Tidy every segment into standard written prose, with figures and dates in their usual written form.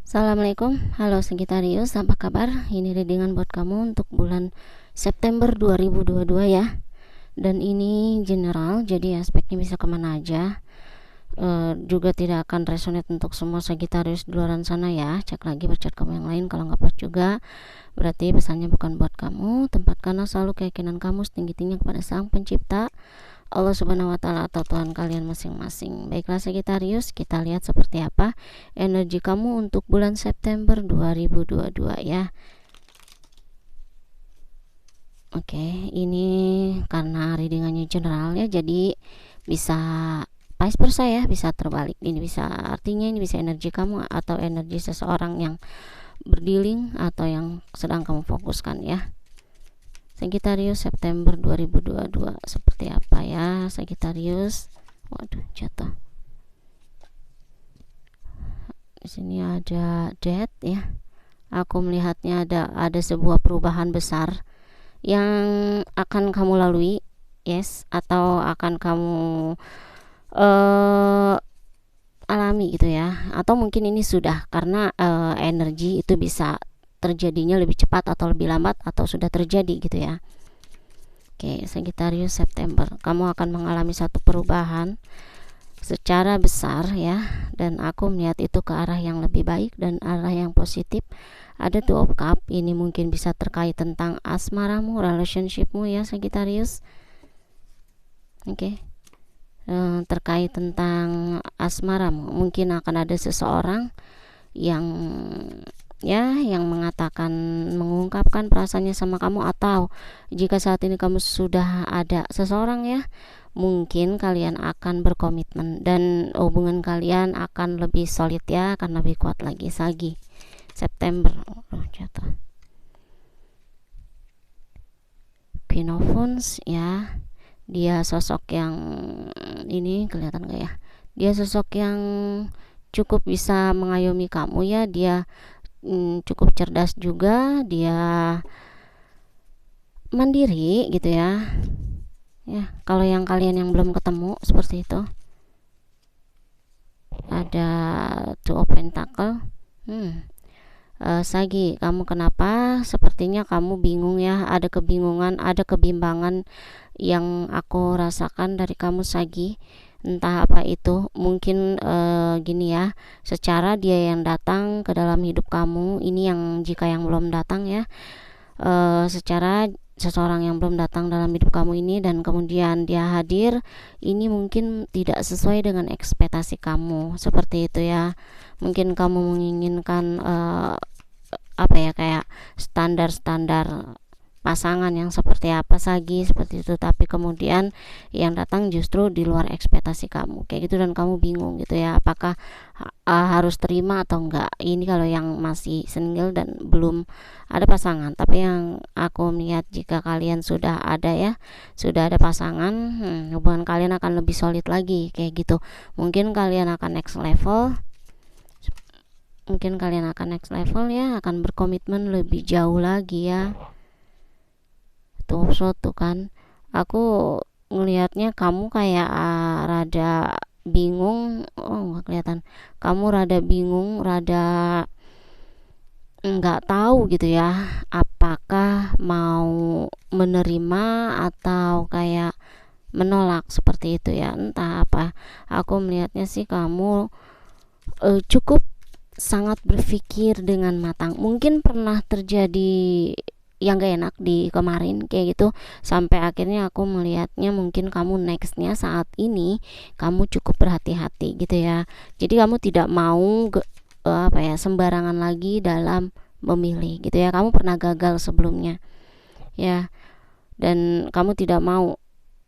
Assalamualaikum, halo Sagittarius, apa kabar? Ini readingan buat kamu untuk bulan September 2022 ya. Dan ini general, jadi aspeknya bisa kemana aja. Juga tidak akan resonate untuk semua Sagittarius di luar sana ya. Cek lagi bercat kamu yang lain, kalau nggak pas juga berarti pesannya bukan buat kamu. Tempatkanlah selalu keyakinan kamu setinggi-tingginya kepada Sang Pencipta, Allah Subhanahu wa Ta'ala, atau Tuhan kalian masing-masing. Baiklah Sagittarius, kita lihat seperti apa energi kamu untuk bulan September 2022 ya. Oke, ini karena readingannya general ya, jadi bisa vice versa ya, bisa terbalik. Ini bisa artinya ini bisa energi kamu atau energi seseorang yang berdealing atau yang sedang kamu fokuskan ya. Sagittarius September 2022 seperti apa ya Sagittarius? Waduh, jatuh. Di sini ada Death ya. Aku melihatnya ada sebuah perubahan besar yang akan kamu lalui, yes, atau akan kamu alami gitu ya. Atau mungkin ini sudah karena energi itu bisa terjadinya lebih cepat atau lebih lambat atau sudah terjadi gitu ya. Oke, Sagittarius September, kamu akan mengalami satu perubahan secara besar ya, dan aku melihat itu ke arah yang lebih baik dan arah yang positif. Ada Two of Cup, ini mungkin bisa terkait tentang asmaramu, relationshipmu ya Sagittarius. Oke. Terkait tentang asmaramu, mungkin akan ada seseorang yang mengungkapkan perasaannya sama kamu, atau jika saat ini kamu sudah ada seseorang ya, mungkin kalian akan berkomitmen dan hubungan kalian akan lebih solid ya, akan lebih kuat lagi. Sagi September, jatuh Queen of Wands ya. Dia sosok yang ini kelihatan gak ya, dia sosok yang cukup bisa mengayomi kamu ya. Dia cukup cerdas juga, dia mandiri gitu ya. Kalau yang kalian yang belum ketemu seperti itu, ada Two of Pentacle. Sagi, kamu kenapa sepertinya kamu bingung ya, ada kebingungan, ada kebimbangan yang aku rasakan dari kamu Sagi. Entah apa itu, mungkin gini ya, secara dia yang datang ke dalam hidup kamu ini, yang jika yang belum datang ya, secara seseorang yang belum datang dalam hidup kamu ini dan kemudian dia hadir, ini mungkin tidak sesuai dengan ekspektasi kamu, seperti itu ya. Mungkin kamu menginginkan kayak standar-standar pasangan yang seperti apa Sagi, seperti itu, tapi kemudian yang datang justru di luar ekspektasi kamu kayak gitu, dan kamu bingung gitu ya, apakah harus terima atau enggak. Ini kalau yang masih single dan belum ada pasangan, tapi yang aku lihat jika kalian sudah ada ya, sudah ada pasangan, hubungan kalian akan lebih solid lagi kayak gitu. Mungkin kalian akan next level, ya, akan berkomitmen lebih jauh lagi ya. Tuh tuh kan, aku ngelihatnya kamu kayak rada bingung. Nggak kelihatan, kamu rada bingung, rada nggak tahu gitu ya, apakah mau menerima atau kayak menolak, seperti itu ya. Entah apa, aku melihatnya sih kamu cukup sangat berpikir dengan matang. Mungkin pernah terjadi yang gak enak di kemarin kayak gitu, sampai akhirnya aku melihatnya mungkin kamu nextnya saat ini kamu cukup berhati-hati gitu ya. Jadi kamu tidak mau sembarangan lagi dalam memilih gitu ya. Kamu pernah gagal sebelumnya ya, dan kamu tidak mau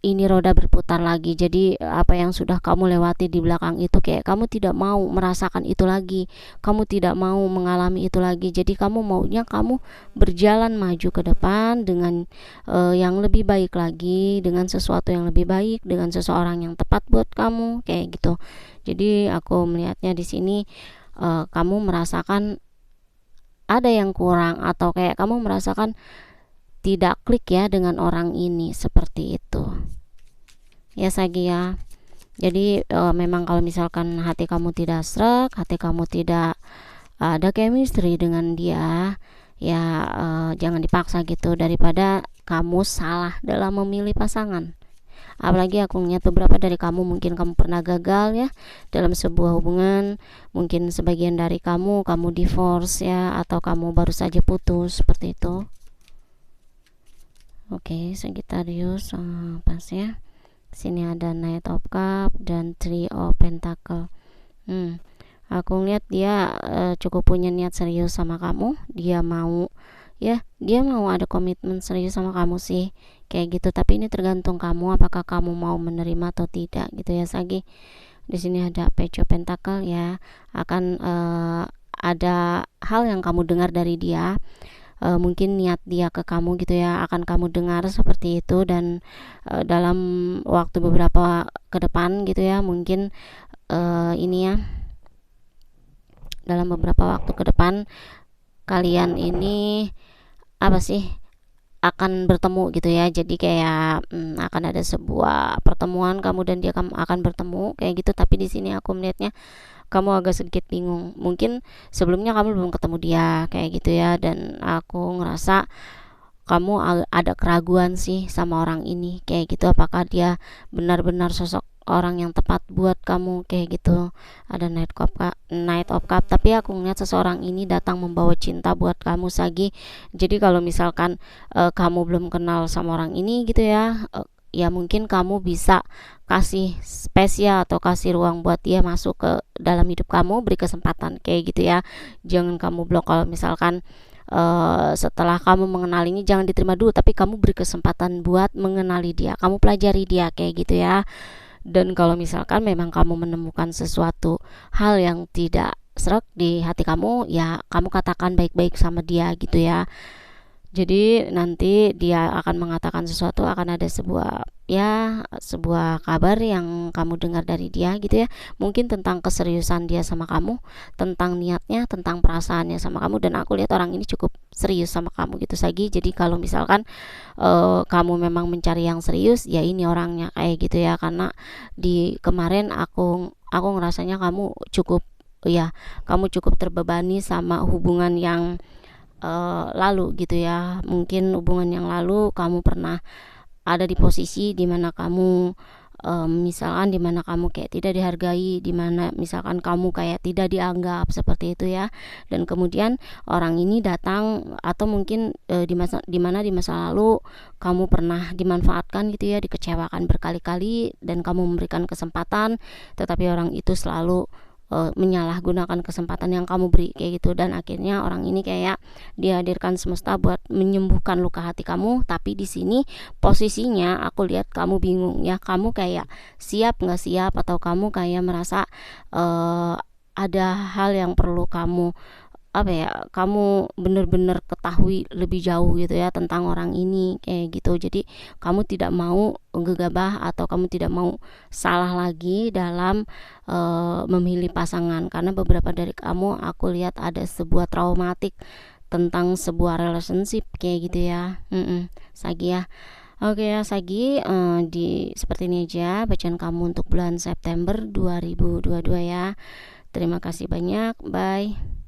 ini roda berputar lagi. Jadi apa yang sudah kamu lewati di belakang itu, kayak kamu tidak mau merasakan itu lagi, kamu tidak mau mengalami itu lagi. Jadi kamu maunya kamu berjalan maju ke depan dengan yang lebih baik lagi, dengan sesuatu yang lebih baik, dengan seseorang yang tepat buat kamu kayak gitu. Jadi aku melihatnya di sini kamu merasakan ada yang kurang, atau kayak kamu merasakan tidak klik ya dengan orang ini, seperti itu ya Sagi ya. Jadi memang kalau misalkan hati kamu tidak srek, hati kamu tidak ada chemistry dengan dia, ya jangan dipaksa gitu, daripada kamu salah dalam memilih pasangan. Apalagi aku ngeliat beberapa dari kamu, mungkin kamu pernah gagal ya dalam sebuah hubungan, mungkin sebagian dari kamu divorce ya, atau kamu baru saja putus seperti itu. Oke, Sagittarius, pas ya. Sini ada Knight of Cup dan Three of Pentacle. Aku ngeliat dia cukup punya niat serius sama kamu. Dia mau ada komitmen serius sama kamu sih, kayak gitu. Tapi ini tergantung kamu, apakah kamu mau menerima atau tidak gitu ya, Sagi. Di sini ada Page of Pentacle ya. Akan ada hal yang kamu dengar dari dia, mungkin niat dia ke kamu gitu ya, akan kamu dengar seperti itu. Dan dalam waktu beberapa ke depan gitu ya, mungkin ini ya, dalam beberapa waktu ke depan kalian ini apa sih, akan bertemu gitu ya. Jadi kayak akan ada sebuah pertemuan kamu dan dia, kamu akan bertemu kayak gitu. Tapi di sini aku melihatnya kamu agak sedikit bingung, mungkin sebelumnya kamu belum ketemu dia kayak gitu ya. Dan aku ngerasa kamu ada keraguan sih sama orang ini kayak gitu, apakah dia benar-benar sosok orang yang tepat buat kamu kayak gitu. Ada Knight of Cup, tapi aku ngeliat seseorang ini datang membawa cinta buat kamu, Sagi. Jadi kalau misalkan kamu belum kenal sama orang ini gitu ya, ya mungkin kamu bisa kasih spesial atau kasih ruang buat dia masuk ke dalam hidup kamu, beri kesempatan kayak gitu ya. Jangan kamu blok. Kalau misalkan setelah kamu mengenalinya, jangan diterima dulu, tapi kamu beri kesempatan buat mengenali dia, kamu pelajari dia kayak gitu ya. Dan kalau misalkan memang kamu menemukan sesuatu hal yang tidak serak di hati kamu, ya kamu katakan baik-baik sama dia gitu ya. Jadi nanti dia akan mengatakan sesuatu, akan ada sebuah kabar yang kamu dengar dari dia gitu ya. Mungkin tentang keseriusan dia sama kamu, tentang niatnya, tentang perasaannya sama kamu. Dan aku lihat orang ini cukup serius sama kamu gitu, Sagi. Jadi kalau misalkan kamu memang mencari yang serius, ya ini orangnya kayak gitu ya. Karena di kemarin aku ngerasanya kamu cukup terbebani sama hubungan yang lalu gitu ya. Mungkin hubungan yang lalu kamu pernah ada di posisi dimana kamu misalkan dimana kamu kayak tidak dihargai, dimana misalkan kamu kayak tidak dianggap seperti itu ya. Dan kemudian orang ini datang, atau mungkin di masa lalu kamu pernah dimanfaatkan gitu ya, dikecewakan berkali-kali, dan kamu memberikan kesempatan, tetapi orang itu selalu menyalahgunakan kesempatan yang kamu beri kayak gitu. Dan akhirnya orang ini kayak dihadirkan semesta buat menyembuhkan luka hati kamu. Tapi di sini posisinya aku lihat kamu bingung ya, kamu kayak siap nggak siap, atau kamu kayak merasa ada hal yang perlu kamu kamu bener-bener ketahui lebih jauh gitu ya tentang orang ini kayak gitu. Jadi kamu tidak mau gegabah, atau kamu tidak mau salah lagi dalam memilih pasangan, karena beberapa dari kamu aku lihat ada sebuah traumatik tentang sebuah relationship kayak gitu ya. Sagi ya. Oke ya Sagi, seperti ini aja bacaan kamu untuk bulan September 2022 ya. Terima kasih banyak, bye.